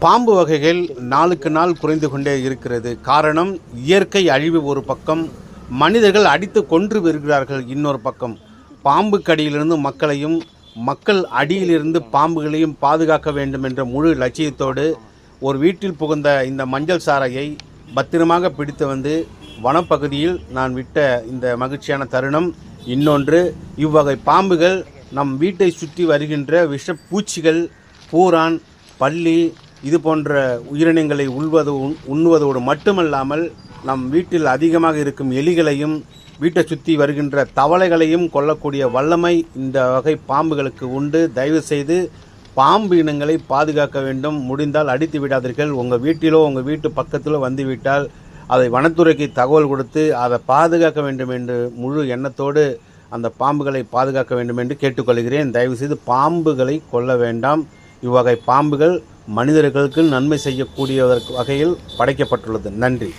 பாம்பு வகைகள் நாளுக்கு நாள் குறைந்து கொண்டே இருக்கிறது. காரணம், இயற்கை அழிவு ஒரு பக்கம், மனிதர்கள் அடித்து கொன்று வருகிறார்கள் இன்னொரு பக்கம். பாம்பு கடியிலிருந்து மக்களையும், மக்கள் அடியிலிருந்து பாம்புகளையும் பாதுகாக்க வேண்டும் என்ற முழு லட்சியத்தோடு ஒரு வீட்டில் புகுந்த இந்த மஞ்சள் சாரையை பத்திரமாக பிடித்து வந்து வனப்பகுதியில் நான் விட்ட இந்த மகிழ்ச்சியான தருணம். இன்னொன்று, இவ்வகை பாம்புகள் நம் வீட்டை சுற்றி வருகின்ற விஷப்பூச்சிகள், பூரான், பல்லி இது போன்ற உயிரினங்களை உண்ணுவதோடு மட்டுமல்லாமல் நம் வீட்டில் அதிகமாக இருக்கும் எலிகளையும், வீட்டை சுற்றி வருகின்ற தவளைகளையும் கொல்லக்கூடிய வல்லமை இந்த வகை பாம்புகளுக்கு உண்டு. தயவு செய்து பாம்பு இனங்களை பாதுகாக்க வேண்டும். முடிந்தால் அடித்து விடாதீர்கள். உங்கள் வீட்டிலோ உங்கள் வீட்டு பக்கத்திலோ வந்துவிட்டால் அதை வனத்துறைக்கு தகவல் கொடுத்து அதை பாதுகாக்க வேண்டும் என்று முழு எண்ணத்தோடு அந்த பாம்புகளை பாதுகாக்க வேண்டும் என்று கேட்டுக்கொள்கிறேன். தயவுசெய்து பாம்புகளை கொல்ல வேண்டாம். இவ்வகை பாம்புகள் மனிதர்களுக்கு நன்மை செய்யக்கூடிய வகையில் படைக்கப்பட்டுள்ளது. நன்றி.